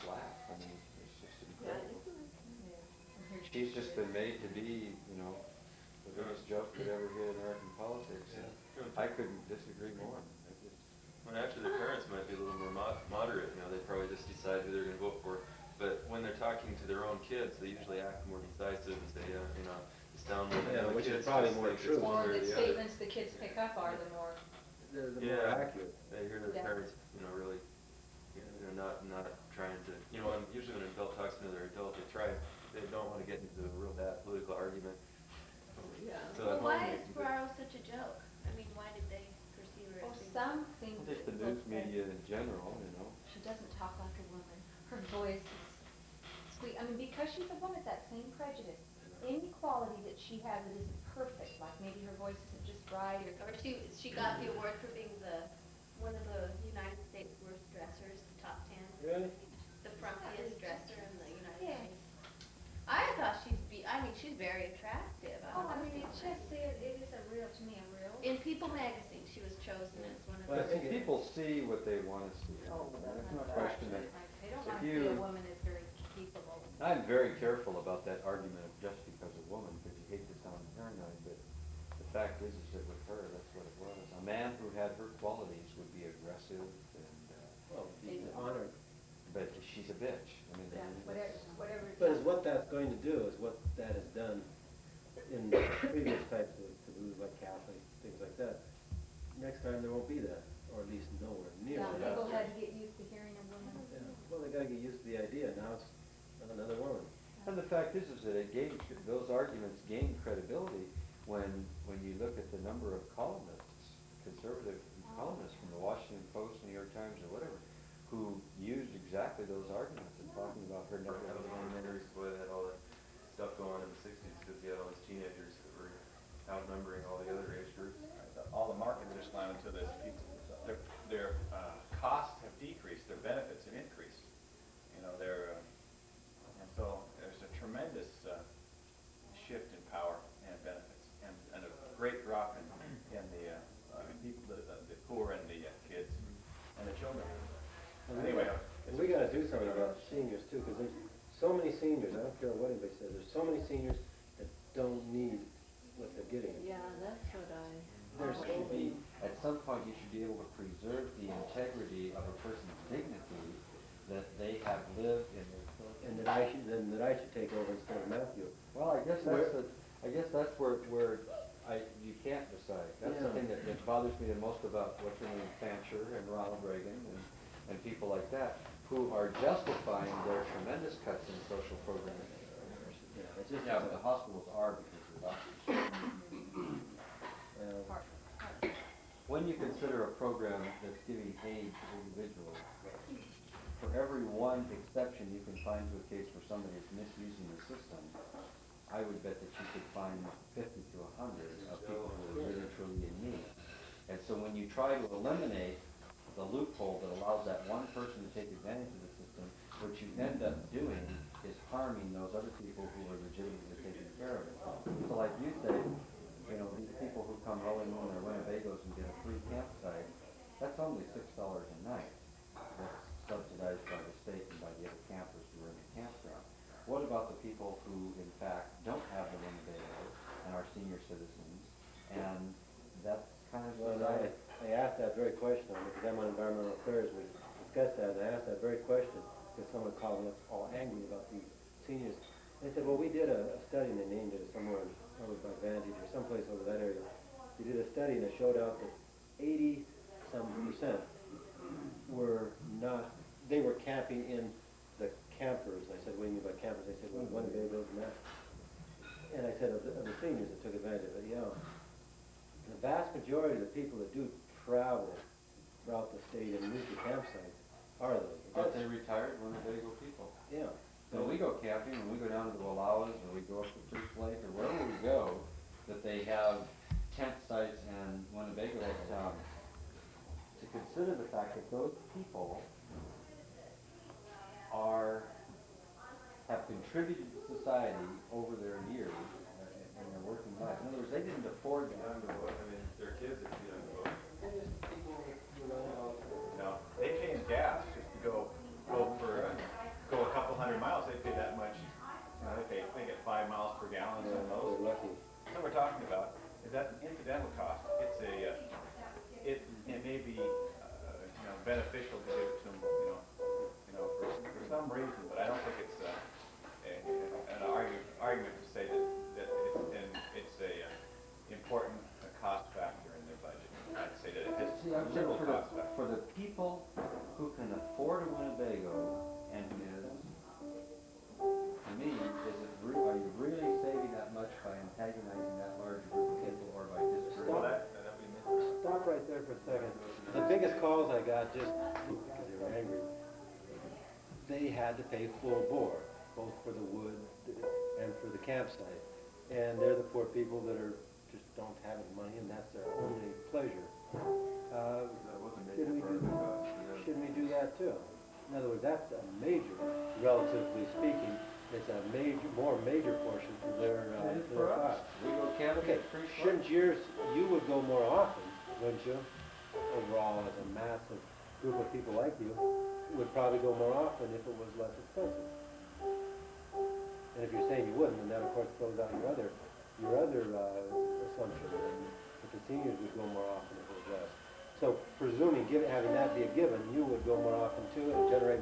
laugh. I mean, it's just Yeah, incredible. this is, She's just been made to be, the biggest joke that ever hit American politics. And I couldn't disagree more. I just, When actually the parents might be a little more moderate, they probably just decide who they're going to vote for. But when they're talking to their own kids, they usually act more decisive and say, it's down with Yeah, the which is kids probably just more think it's true. one or way or the the other. statements the kids pick up are the more, They're the more Yeah, accurate. they hear their Yeah. parents, really, not trying to, and usually when an adult talks to another adult, they don't want to get into a real bad political argument. yeah. So Well, at home why they is can Ferraro such a joke? I mean, why did they perceive her Well, as being... some think just the that news folks say media in general, she doesn't talk like a woman. Her voice is sweet. I mean, because she's a woman, that same prejudice. Any quality that she has that isn't perfect, like maybe her voice isn't just right or Or she got the award for being one of the United States worst dressers, the top 10. Really? The frumpiest dresser in the United yeah. States. I thought she's very attractive. Oh, I mean, it's just it is a real to me a real. In People magazine, she was chosen as one of Well, I the... think people see what they want to see. Oh, There's no that's question that right. They don't if want to see a you, woman as very capable. I'm very careful about that argument of just because a woman, because you hate to sound paranoid, but the fact is that with her, that's what it was. A man who had her qualities would be aggressive and, Well, be honored. but she's a bitch. I mean, Yeah, whatever. But is what that's going to do is what that has done in previous types of taboos like Catholic, things like that. Next time there won't be that, or at least nowhere near Yeah, that. people had to get used to hearing a woman. Yeah. Well, they gotta get used to the idea. Now it's another woman. And the fact is that those arguments gain credibility when you look at the number of columnists, conservative columnists from the Washington Post, New York Times, or whatever, who used exactly those arguments in talking about her never That was one of the main reasons why they had all that stuff going on in the 60s, because you had all these teenagers that were outnumbering all the other age groups. All the market just landed to this. Their costs have decreased, their benefits have increased. And so there's a tremendous shift in power and benefits, and a great drop in the people, the poor and the kids and the children. Anyway, And we gotta do something about seniors too, because there's so many seniors, I don't care what anybody says, there's so many seniors that don't need what they're getting. Yeah, that's what There should be, at some point you should be able to preserve the integrity of a person's dignity that they have lived in their children. and that I should take over instead of Matthew. Well, I guess that's where you can't decide. That's the Yeah. thing that bothers me the most about what's her name, Thatcher and Ronald Reagan and people like that, who are justifying their tremendous cuts in social programming. Yeah, it's just, Yeah, but the hospitals are because of doctors. When you consider a program that's giving aid to individuals, for every one exception you can find to a case where somebody is misusing the system, I would bet that you could find 50 to 100 of people who are really truly in need. And so when you try to eliminate the loophole that allows that one person to take advantage of the system, what you end up doing is harming those other people who are legitimately taking care of it. So like you say, these people who come rolling in their Winnebagos and get a free campsite, that's only $6 a night. That's subsidized by the state and by the other campers who are in the campground. What about the people who, in fact, don't have the Winnebago and are senior citizens? And that's kind of well, I asked that very question, because I'm on environmental affairs, we discussed that, and I asked that very question, because someone called me up all angry about the seniors. They said, well, we did a study, and they named it somewhere over by Vantage or someplace over that area. We did a study, and it showed out that 80-some% were not, they were camping in the campers. I said, what do you mean by campers? They said, well, Winnebagos and that. And I said, of the seniors that took advantage of it, yeah. The vast majority of the people that do travel throughout the state and use the campsites are those. But they retired Winnebago people. Yeah. When we go camping, when we go down to the Wallowas, or we go up to First Lake, or wherever we go, that they have tent sites and Winnebago, to consider the fact that those people have contributed to society over their years and their working life. In other words, they didn't afford Feed that. on the boat. I mean, their kids are feed on the boat. they change gas just to go for incidental cost. It's a, it may be, beneficial to give it to them, for some reason, but I don't think it's an argument to say that it's a important cost factor in their budget. I'd say that it has See, I'm saying little cost factor. for the people who can afford a Winnebago and is, to me, are you really saving that much by antagonizing that large group of people or by discouraging? Well, that we missed. Stop right there for a second. The biggest calls I got just because they were angry, they had to pay full bore, both for the wood and for the campsite. And they're the poor people that just don't have any money, and that's their only pleasure. Shouldn't we do that too? In other words, that's a major, relatively speaking, it's a more major portion for their cost. We go camping Okay, free. shouldn't you would go more often, wouldn't you? Overall, as a massive group of people like you, would probably go more often if it was less expensive. And if you're saying you wouldn't, then that of course throws out your other assumption, that the seniors would go more often if it was less. So presuming, having that be a given, you would go more often too and generate